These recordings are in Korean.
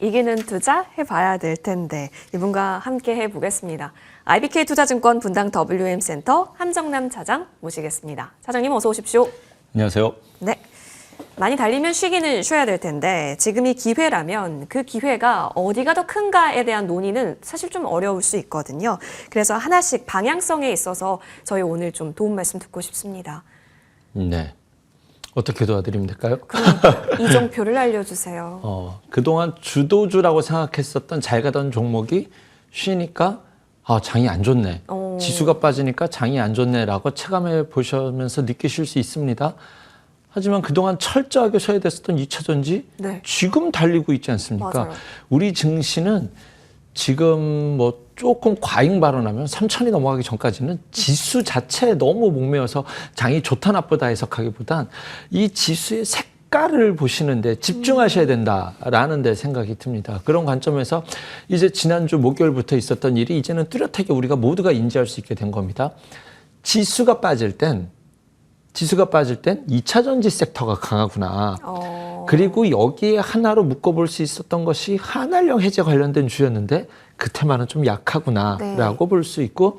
이기는 투자 해봐야 될 텐데 이분과 함께 해보겠습니다. IBK 투자증권 분당 WM센터 함정남 차장 모시겠습니다. 차장님 어서 오십시오. 안녕하세요. 네. 많이 달리면 쉬기는 쉬어야 될 텐데 지금이 기회라면 그 기회가 어디가 더 큰가에 대한 논의는 사실 좀 어려울 수 있거든요. 그래서 하나씩 방향성에 있어서 저희 오늘 좀 도움 말씀 듣고 싶습니다. 네. 어떻게 도와드리면 될까요? 그럼 이정표를 알려주세요. 그동안 주도주라고 생각했었던 잘 가던 종목이 쉬니까 장이 안 좋네. 지수가 빠지니까 장이 안 좋네라고 체감해 보시면서 느끼실 수 있습니다. 하지만 그동안 철저하게 쉬어야 됐었던 2차전지 네. 지금 달리고 있지 않습니까? 맞아요. 우리 증시는 지금 뭐 조금 과잉 발언하면 3천이 넘어가기 전까지는 지수 자체에 너무 목매어서 장이 좋다 나쁘다 해석하기보단 이 지수의 색깔을 보시는데 집중하셔야 된다라는 데 생각이 듭니다. 그런 관점에서 이제 지난주 목요일부터 있었던 일이 이제는 뚜렷하게 우리가 모두가 인지할 수 있게 된 겁니다. 지수가 빠질 땐 2차전지 섹터가 강하구나. 그리고 여기에 하나로 묶어볼 수 있었던 것이 한알령 해제 관련된 주였는데 그 테마는 좀 약하구나라고 볼 수 있고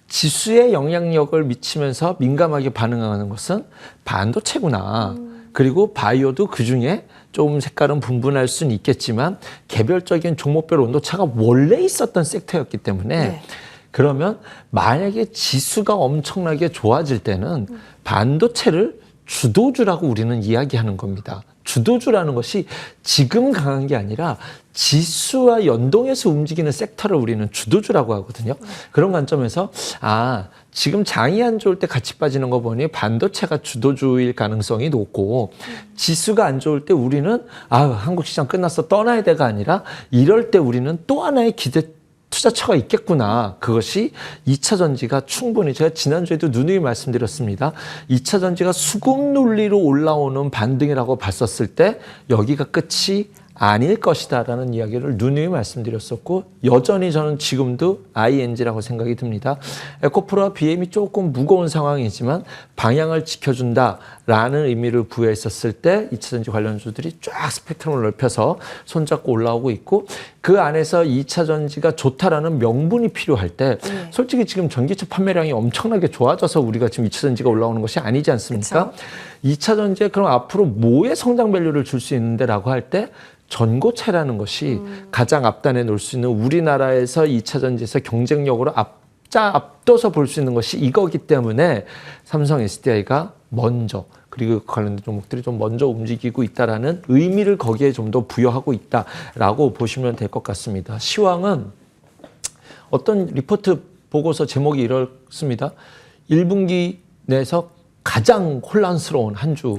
지수에 영향력을 미치면서 민감하게 반응하는 것은 반도체구나. 그리고 바이오도 그중에 좀 색깔은 분분할 수는 있겠지만 개별적인 종목별 온도차가 원래 있었던 섹터였기 때문에 그러면 만약에 지수가 엄청나게 좋아질 때는 반도체를 주도주라고 우리는 이야기하는 겁니다. 주도주라는 것이 지금 강한 게 아니라 지수와 연동해서 움직이는 섹터를 우리는 주도주라고 하거든요. 그런 관점에서 지금 장이 안 좋을 때 같이 빠지는 거 보니 반도체가 주도주일 가능성이 높고 지수가 안 좋을 때 우리는 한국 시장 끝났어 떠나야 돼가 아니라 이럴 때 우리는 또 하나의 투자처가 있겠구나. 그것이 2차 전지가 충분히 제가 지난주에도 누누이 말씀드렸습니다. 2차 전지가 수급 논리로 올라오는 반등이라고 봤었을 때 여기가 끝이 아닐 것이다라는 이야기를 누누이 말씀드렸었고 여전히 저는 지금도 ING라고 생각이 듭니다. 에코프로와 BM이 조금 무거운 상황이지만 방향을 지켜준다라는 의미를 부여했었을 때 2차전지 관련주들이 쫙 스펙트럼을 넓혀서 손잡고 올라오고 있고 그 안에서 2차전지가 좋다라는 명분이 필요할 때 솔직히 지금 전기차 판매량이 엄청나게 좋아져서 우리가 지금 2차전지가 올라오는 것이 아니지 않습니까? 그쵸? 2차전지에 그럼 앞으로 뭐의 성장 밸류를 줄 수 있는데 라고 할 때 전고체라는 것이 가장 앞단에 놓을 수 있는 우리나라에서 2차 전지에서 경쟁력으로 앞서서 볼 수 있는 것이 이거기 때문에 삼성 SDI가 먼저 그리고 관련된 종목들이 좀 먼저 움직이고 있다라는 의미를 거기에 좀 더 부여하고 있다라고 보시면 될 것 같습니다. 시황은 어떤 리포트 보고서 제목이 이렇습니다. 1분기 내에서 가장 혼란스러운 한 주,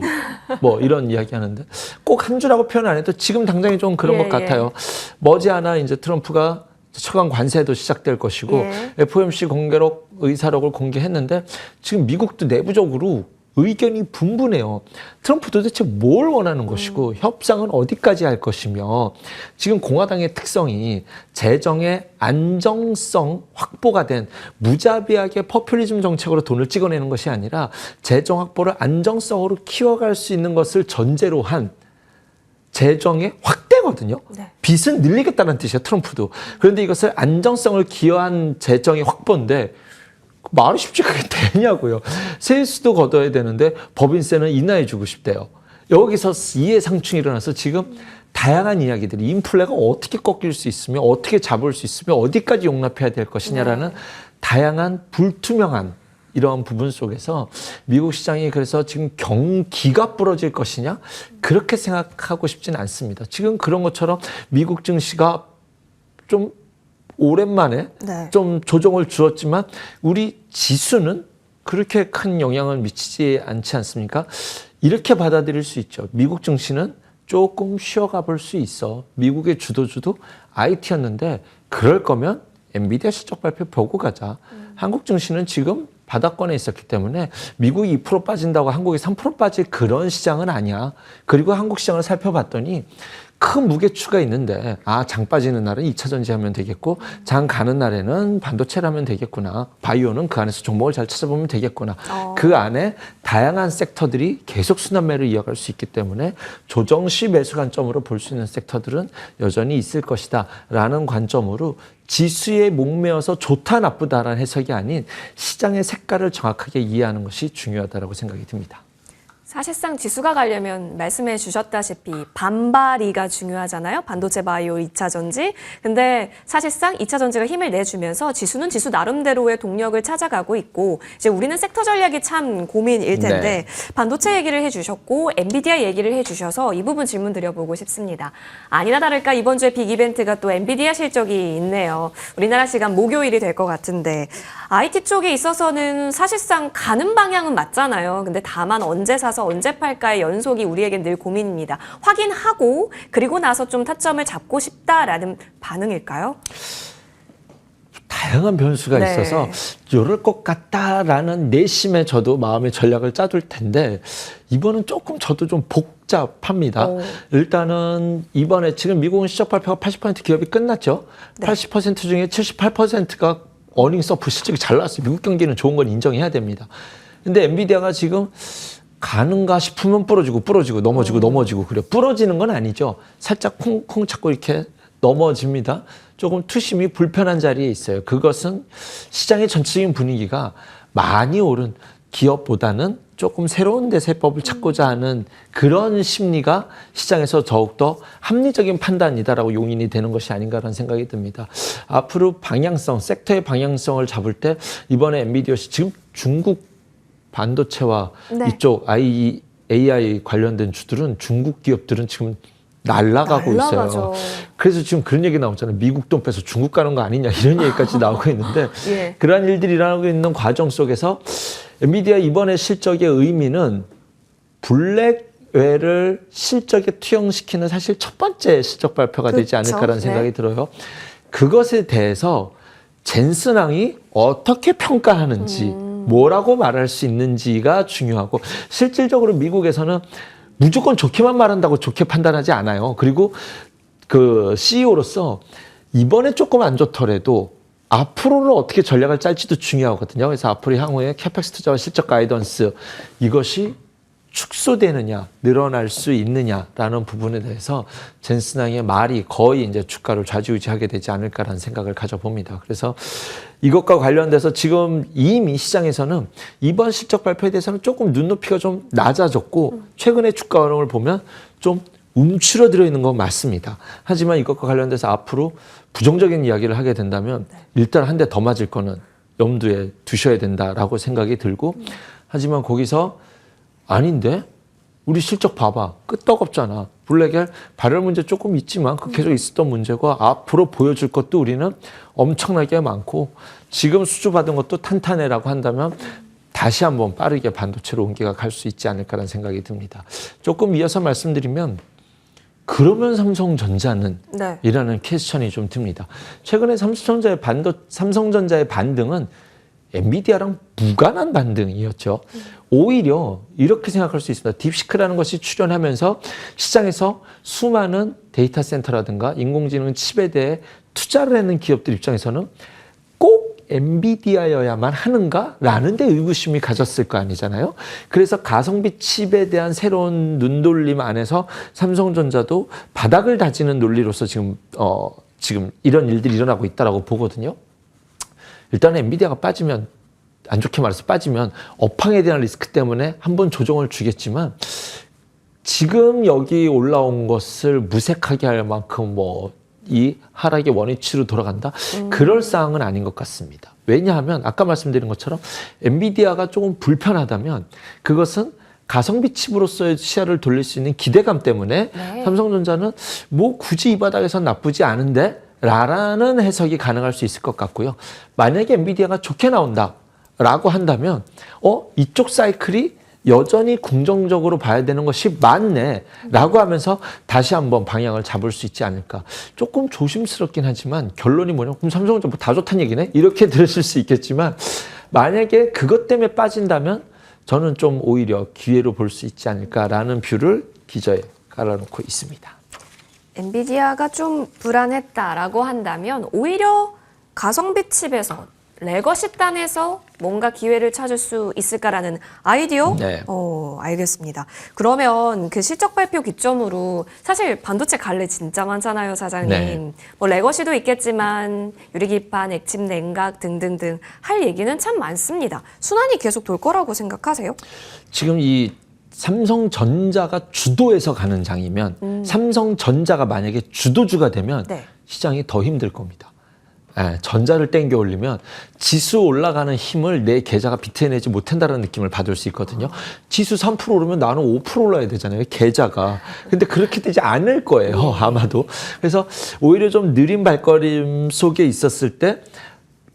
이런 이야기 하는데, 꼭 한 주라고 표현 안 해도 지금 당장이 좀 그런 것 같아요. 머지않아 이제 트럼프가 처강 관세도 시작될 것이고, FOMC 공개록, 의사록을 공개했는데, 지금 미국도 내부적으로 의견이 분분해요. 트럼프 도대체 뭘 원하는 것이고 협상은 어디까지 할 것이며 지금 공화당의 특성이 재정의 안정성 확보가 된 무자비하게 포퓰리즘 정책으로 돈을 찍어내는 것이 아니라 재정 확보를 안정성으로 키워갈 수 있는 것을 전제로 한 재정의 확대거든요. 빚은 늘리겠다는 뜻이에요. 트럼프도. 그런데 이것을 안정성을 기여한 재정의 확보인데 말이 쉽지 그게 되냐고요. 세수도 걷어야 되는데 법인세는 인하해주고 싶대요. 여기서 이해상충이 일어나서 지금 다양한 이야기들이 인플레가 어떻게 꺾일 수 있으며 어떻게 잡을 수 있으며 어디까지 용납해야 될 것이냐라는 다양한 불투명한 이러한 부분 속에서 미국 시장이 그래서 지금 경기가 부러질 것이냐 그렇게 생각하고 싶지는 않습니다. 지금 그런 것처럼 미국 증시가 좀 오랜만에 좀 조정을 주었지만 우리 지수는 그렇게 큰 영향을 미치지 않지 않습니까? 이렇게 받아들일 수 있죠. 미국 증시는 조금 쉬어가 볼 수 있어. 미국의 주도주도 IT였는데 그럴 거면 엔비디아 실적 발표 보고 가자. 한국 증시는 지금 바닥권에 있었기 때문에 미국이 2% 빠진다고 한국이 3% 빠질 그런 시장은 아니야. 그리고 한국 시장을 살펴봤더니 큰 무게추가 있는데 장 빠지는 날은 2차 전지하면 되겠고 장 가는 날에는 반도체를 하면 되겠구나. 바이오는 그 안에서 종목을 잘 찾아보면 되겠구나. 그 안에 다양한 섹터들이 계속 순환매를 이어갈 수 있기 때문에 조정 시 매수 관점으로 볼 수 있는 섹터들은 여전히 있을 것이다 라는 관점으로 지수에 목매어서 좋다 나쁘다라는 해석이 아닌 시장의 색깔을 정확하게 이해하는 것이 중요하다고 생각이 듭니다. 사실상 지수가 가려면 말씀해 주셨다시피 반발이가 중요하잖아요. 반도체 바이오 2차 전지. 근데 사실상 2차 전지가 힘을 내주면서 지수는 지수 나름대로의 동력을 찾아가고 있고 이제 우리는 섹터 전략이 참 고민일 텐데 반도체 얘기를 해주셨고 엔비디아 얘기를 해주셔서 이 부분 질문 드려보고 싶습니다. 아니나 다를까 이번 주에 빅 이벤트가 또 엔비디아 실적이 있네요. 우리나라 시간 목요일이 될 것 같은데 IT 쪽에 있어서는 사실상 가는 방향은 맞잖아요. 근데 다만 언제 사서 언제 팔까의 연속이 우리에겐 늘 고민입니다. 확인하고 그리고 나서 좀 타점을 잡고 싶다라는 반응일까요? 다양한 변수가 있어서 이럴 것 같다라는 내심에 저도 마음의 전략을 짜둘 텐데 이번은 조금 저도 좀 복잡합니다. 일단은 이번에 지금 미국은 실적 발표가 80% 기업이 끝났죠. 80% 중에 78%가 어닝 서프 실적이 잘 나왔어요. 미국 경기는 좋은 건 인정해야 됩니다. 근데 엔비디아가 지금 가는가 싶으면 부러지고 넘어지고 그래요. 부러지는 건 아니죠. 살짝 콩콩 찾고 이렇게 넘어집니다. 조금 투심이 불편한 자리에 있어요. 그것은 시장의 전체적인 분위기가 많이 오른 기업보다는 조금 새로운 대세법을 찾고자 하는 그런 심리가 시장에서 더욱더 합리적인 판단이다라고 용인이 되는 것이 아닌가라는 생각이 듭니다. 앞으로 방향성, 섹터의 방향성을 잡을 때 이번에 엔비디아 지금 중국 반도체와 이쪽 AI 관련된 주들은 중국 기업들은 지금 날아가고 있어요. 그래서 지금 그런 얘기 나오잖아요. 미국 돈 빼서 중국 가는 거 아니냐 이런 얘기까지 나오고 있는데 그러한 일들이 일어나고 있는 과정 속에서 엔비디아 이번에 실적의 의미는 블랙웰을 실적에 투영시키는 사실 첫 번째 실적 발표가 되지 않을까라는 생각이 들어요. 그것에 대해서 젠슨왕이 어떻게 평가하는지 뭐라고 말할 수 있는지가 중요하고 실질적으로 미국에서는 무조건 좋게만 말한다고 좋게 판단하지 않아요. 그리고 그 CEO로서 이번에 조금 안 좋더라도 앞으로는 어떻게 전략을 짤지도 중요하거든요. 그래서 앞으로 향후에 캐펙스 투자와 실적 가이던스 이것이 축소되느냐, 늘어날 수 있느냐라는 부분에 대해서 젠슨왕의 말이 거의 이제 주가를 좌지우지하게 되지 않을까라는 생각을 가져봅니다. 그래서 이것과 관련돼서 지금 이미 시장에서는 이번 실적 발표에 대해서는 조금 눈높이가 좀 낮아졌고 최근에 주가 흐름을 보면 좀 움츠러들어 있는 건 맞습니다. 하지만 이것과 관련돼서 앞으로 부정적인 이야기를 하게 된다면 일단 한 대 더 맞을 거는 염두에 두셔야 된다라고 생각이 들고 하지만 거기서 아닌데? 우리 실적 봐봐. 끄떡없잖아. 블랙웰 발열 문제 조금 있지만 그 계속 있었던 문제고 앞으로 보여줄 것도 우리는 엄청나게 많고 지금 수주받은 것도 탄탄해라고 한다면 다시 한번 빠르게 반도체로 옮기가 갈 수 있지 않을까라는 생각이 듭니다. 조금 이어서 말씀드리면 그러면 삼성전자는 이라는 퀘스천이 좀 듭니다. 최근에 삼성전자의 반등은 엔비디아랑 무관한 반등이었죠. 오히려 이렇게 생각할 수 있습니다. 딥시크라는 것이 출현하면서 시장에서 수많은 데이터 센터라든가 인공지능 칩에 대해 투자를 하는 기업들 입장에서는 꼭 엔비디아여야만 하는가라는 데 의구심이 가졌을 거 아니잖아요. 그래서 가성비 칩에 대한 새로운 눈돌림 안에서 삼성전자도 바닥을 다지는 논리로서 지금 이런 일들이 일어나고 있다라고 보거든요. 일단 엔비디아가 빠지면 안 좋게 말해서 빠지면 업황에 대한 리스크 때문에 한번 조정을 주겠지만 지금 여기 올라온 것을 무색하게 할 만큼 이 하락의 원위치로 돌아간다? 그럴 상황은 아닌 것 같습니다. 왜냐하면 아까 말씀드린 것처럼 엔비디아가 조금 불편하다면 그것은 가성비 칩으로서의 시야를 돌릴 수 있는 기대감 때문에 삼성전자는 굳이 이 바닥에선 나쁘지 않은데 라는 해석이 가능할 수 있을 것 같고요. 만약에 엔비디아가 좋게 나온다라고 한다면 이쪽 사이클이 여전히 긍정적으로 봐야 되는 것이 맞네라고 하면서 다시 한번 방향을 잡을 수 있지 않을까. 조금 조심스럽긴 하지만 결론이 뭐냐면 그럼 삼성전자 다 좋다는 얘기네? 이렇게 들으실 수 있겠지만 만약에 그것 때문에 빠진다면 저는 좀 오히려 기회로 볼 수 있지 않을까라는 뷰를 기저에 깔아놓고 있습니다. 엔비디아가 좀 불안했다라고 한다면 오히려 가성비 칩에서 레거시 단에서 뭔가 기회를 찾을 수 있을까라는 아이디어? 네. 알겠습니다. 그러면 그 실적 발표 기점으로 사실 반도체 갈래 진짜 많잖아요, 사장님. 네. 뭐 레거시도 있겠지만 유리기판, 액침 냉각 등등등 할 얘기는 참 많습니다. 순환이 계속 돌 거라고 생각하세요? 지금 이 삼성전자가 주도해서 가는 장이면 삼성전자가 만약에 주도주가 되면 네. 시장이 더 힘들 겁니다. 예, 전자를 땡겨 올리면 지수 올라가는 힘을 내 계좌가 비트내지 못한다는 느낌을 받을 수 있거든요. 지수 3% 오르면 나는 5% 올라야 되잖아요, 계좌가. 근데 그렇게 되지 않을 거예요, 아마도. 그래서 오히려 좀 느린 발걸음 속에 있었을 때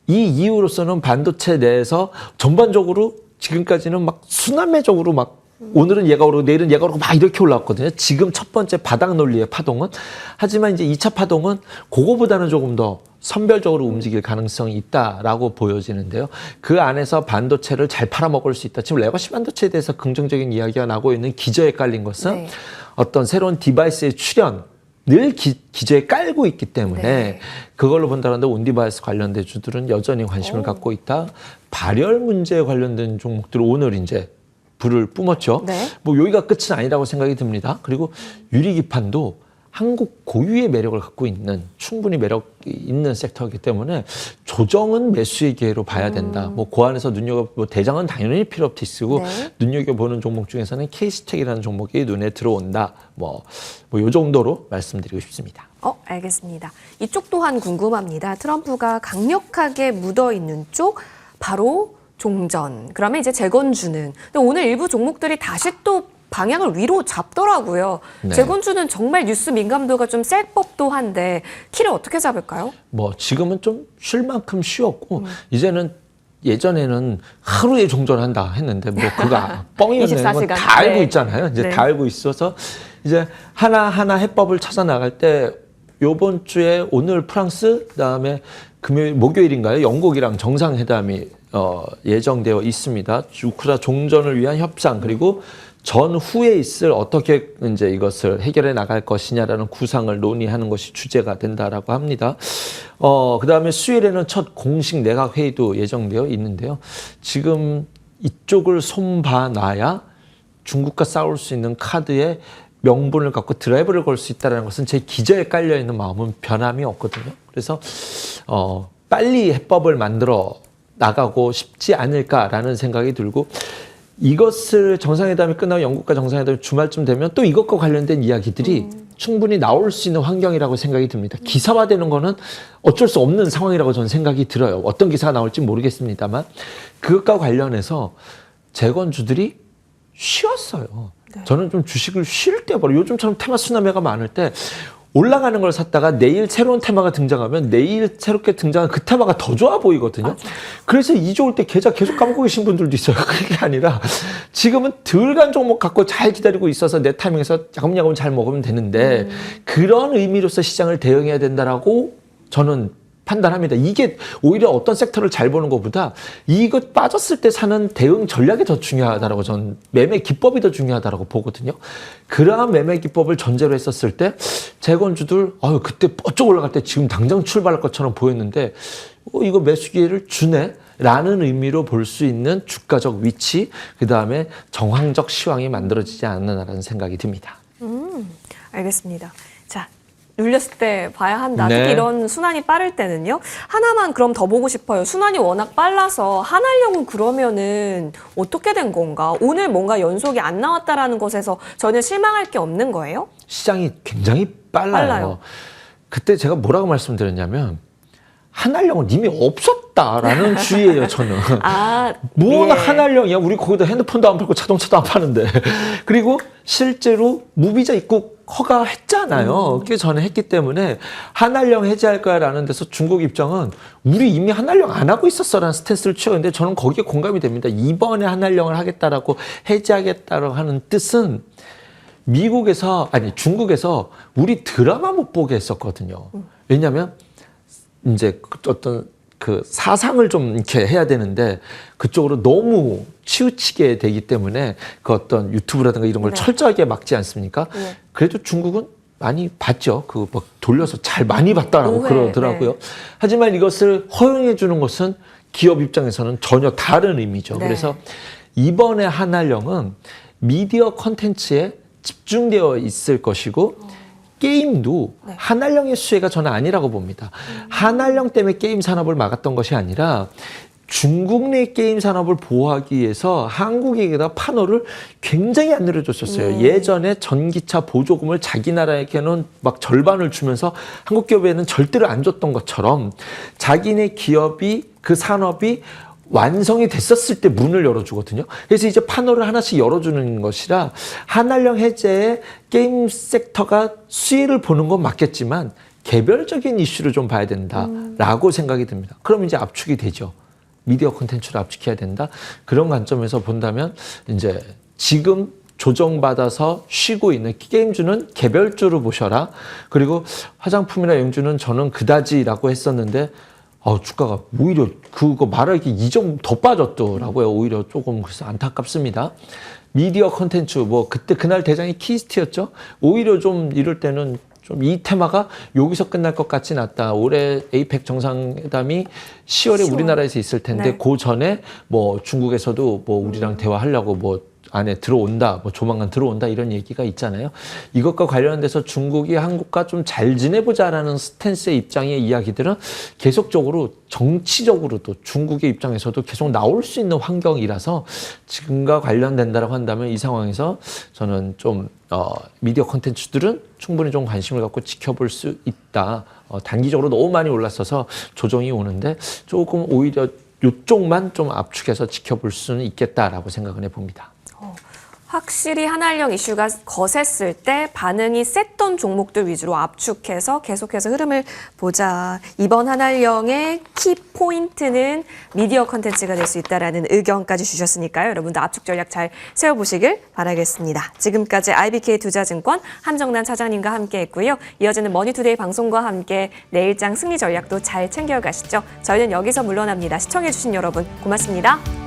이 이유로서는 반도체 내에서 전반적으로 지금까지는 막 순환매적으로 막 오늘은 얘가 오르고 내일은 얘가 오르고 막 이렇게 올라왔거든요. 지금 첫 번째 바닥 논리의 파동은. 하지만 이제 2차 파동은 그거보다는 조금 더 선별적으로 움직일 가능성이 있다라고 보여지는데요. 그 안에서 반도체를 잘 팔아먹을 수 있다. 지금 레거시 반도체에 대해서 긍정적인 이야기가 나고 있는 기저에 깔린 것은 네. 어떤 새로운 디바이스의 출현 늘 기저에 깔고 있기 때문에 네. 그걸로 본다는데 온디바이스 관련된 주들은 여전히 관심을 갖고 있다. 발열 문제에 관련된 종목들은 오늘 이제 불을 뿜었죠. 네. 뭐 여기가 끝은 아니라고 생각이 듭니다. 그리고 유리기판도 한국 고유의 매력을 갖고 있는 충분히 매력이 있는 섹터이기 때문에 조정은 매수의 기회로 봐야 된다. 뭐 그 안에서 뭐 대장은 당연히 필업티스고 네. 눈여겨보는 종목 중에서는 케이스텍이라는 종목이 눈에 들어온다. 뭐 요 정도로 말씀드리고 싶습니다. 알겠습니다. 이쪽 또한 궁금합니다. 트럼프가 강력하게 묻어있는 쪽 바로 종전. 그러면 이제 재건주는. 근데 오늘 일부 종목들이 다시 또 방향을 위로 잡더라고요. 네. 재건주는 정말 뉴스 민감도가 좀 셀 법도 한데 키를 어떻게 잡을까요? 뭐 지금은 좀 쉴 만큼 쉬었고 이제는 예전에는 하루에 종전한다 했는데 뭐 그거 뻥이었는 건 24시간. 다 알고 네. 있잖아요. 이제 네. 다 알고 있어서 이제 하나하나 해법을 찾아 나갈 때 요번 주에 오늘 프랑스 그다음에 목요일인가요? 영국이랑 정상회담이 예정되어 있습니다. 우크라 종전을 위한 협상 그리고 전후에 있을 어떻게 이제 이것을 해결해 나갈 것이냐라는 구상을 논의하는 것이 주제가 된다라고 합니다. 그다음에 수요일에는 첫 공식 내각 회의도 예정되어 있는데요. 지금 이쪽을 손봐놔야 중국과 싸울 수 있는 카드에 명분을 갖고 드라이브를 걸 수 있다는 것은 제 기저에 깔려 있는 마음은 변함이 없거든요. 그래서 빨리 해법을 만들어 나가고 싶지 않을까라는 생각이 들고 이것을 정상회담이 끝나고 영국과 정상회담이 주말쯤 되면 또 이것과 관련된 이야기들이 충분히 나올 수 있는 환경이라고 생각이 듭니다. 기사화되는 거는 어쩔 수 없는 상황이라고 저는 생각이 들어요. 어떤 기사가 나올지 모르겠습니다만 그것과 관련해서 재건주들이 쉬었어요. 네. 저는 좀 주식을 쉴 때 벌어요. 요즘처럼 테마 순환매가 많을 때 올라가는 걸 샀다가 내일 새로운 테마가 등장하면 내일 새롭게 등장한 그 테마가 더 좋아 보이거든요. 맞아. 그래서 이 좋을 때 계좌 계속 감고 계신 분들도 있어요. 그게 아니라 지금은 덜 간 종목 갖고 잘 기다리고 있어서 내 타이밍에서 야금야금 잘 먹으면 되는데 그런 의미로서 시장을 대응해야 된다라고 저는 판단합니다. 이게 오히려 어떤 섹터를 잘 보는 것보다 이거 빠졌을 때 사는 대응 전략이 더 중요하다라고 저는 매매 기법이 더 중요하다라고 보거든요. 그러한 매매 기법을 전제로 했었을 때 재건주들 그때 뻗쩍 올라갈 때 지금 당장 출발할 것처럼 보였는데 이거 매수 기회를 주네 라는 의미로 볼 수 있는 주가적 위치 그다음에 정황적 시황이 만들어지지 않느냐라는 생각이 듭니다. 알겠습니다. 자, 눌렸을 때 봐야 한다. 네. 특히 이런 순환이 빠를 때는요. 하나만 그럼 더 보고 싶어요. 순환이 워낙 빨라서 한알령은 그러면은 어떻게 된 건가? 오늘 뭔가 연속이 안 나왔다라는 것에서 전혀 실망할 게 없는 거예요? 시장이 굉장히 빨라요. 그때 제가 뭐라고 말씀드렸냐면 한알령은 이미 없었다라는 주의예요, 저는. 뭐가 한알령이야? 우리 거기다 핸드폰도 안 팔고 자동차도 안 파는데. 그리고 실제로 무비자 입국 허가했잖아요. 그게 전에 했기 때문에 한알령 해제할 거야라는 데서 중국 입장은 우리 이미 한알령 안 하고 있었어라는 스탠스를 취하는데 저는 거기에 공감이 됩니다. 이번에 한알령을 하겠다라고 해제하겠다라고 하는 뜻은 중국에서 우리 드라마 못 보게 했었거든요. 왜냐하면 이제 어떤 그 사상을 좀 이렇게 해야 되는데 그쪽으로 너무 치우치게 되기 때문에 그 어떤 유튜브라든가 이런 걸 철저하게 막지 않습니까? 그래도 중국은 많이 봤죠. 그 막 돌려서 잘 많이 봤다라고 오해, 그러더라고요. 네. 하지만 이것을 허용해 주는 것은 기업 입장에서는 전혀 다른 의미죠. 네. 그래서 이번에 한알령은 미디어 콘텐츠에 집중되어 있을 것이고 게임도 네. 한알령의 수혜가 저는 아니라고 봅니다. 한알령 때문에 게임 산업을 막았던 것이 아니라 중국 내 게임 산업을 보호하기 위해서 한국에게다 판호를 굉장히 안 늘어줬었어요. 예전에 전기차 보조금을 자기 나라에게는 막 절반을 주면서 한국 기업에는 절대로 안 줬던 것처럼 자기네 기업이 그 산업이 완성이 됐었을 때 문을 열어주거든요. 그래서 이제 판호를 하나씩 열어주는 것이라 한알령 해제에 게임 섹터가 수혜를 보는 건 맞겠지만 개별적인 이슈를 좀 봐야 된다라고 생각이 듭니다. 그럼 이제 압축이 되죠. 미디어 콘텐츠를 압축해야 된다. 그런 관점에서 본다면 이제 지금 조정받아서 쉬고 있는 게임주는 개별주로 보셔라. 그리고 화장품이나 영주는 저는 그다지라고 했었는데 주가가 오히려 그거 말하기 2점 더 빠졌더라고요. 오히려 조금 그래서 안타깝습니다. 미디어 콘텐츠 뭐 그때 그날 대장이 키스트였죠. 오히려 좀 이럴 때는 좀 이 테마가 여기서 끝날 것 같진 않다. 올해 에이펙 정상회담이 10월에 우리나라에서 있을 텐데 네. 그 전에 뭐 중국에서도 뭐 우리랑 대화하려고 뭐 안에 들어온다, 뭐 조만간 들어온다 이런 얘기가 있잖아요. 이것과 관련돼서 중국이 한국과 좀 잘 지내보자라는 스탠스의 입장의 이야기들은 계속적으로 정치적으로도 중국의 입장에서도 계속 나올 수 있는 환경이라서 지금과 관련된다라고 한다면 이 상황에서 저는 좀 미디어 콘텐츠들은 충분히 좀 관심을 갖고 지켜볼 수 있다. 단기적으로 너무 많이 올랐어서 조정이 오는데 조금 오히려 이쪽만 좀 압축해서 지켜볼 수는 있겠다라고 생각을 해봅니다. 확실히 한알령 이슈가 거셌을 때 반응이 셌던 종목들 위주로 압축해서 계속해서 흐름을 보자. 이번 한알령의 키포인트는 미디어 컨텐츠가 될 수 있다라는 의견까지 주셨으니까요. 여러분도 압축 전략 잘 세워보시길 바라겠습니다. 지금까지 IBK 투자증권 함정난 차장님과 함께했고요. 이어지는 머니투데이 방송과 함께 내일장 승리 전략도 잘 챙겨가시죠. 저희는 여기서 물러납니다. 시청해주신 여러분 고맙습니다.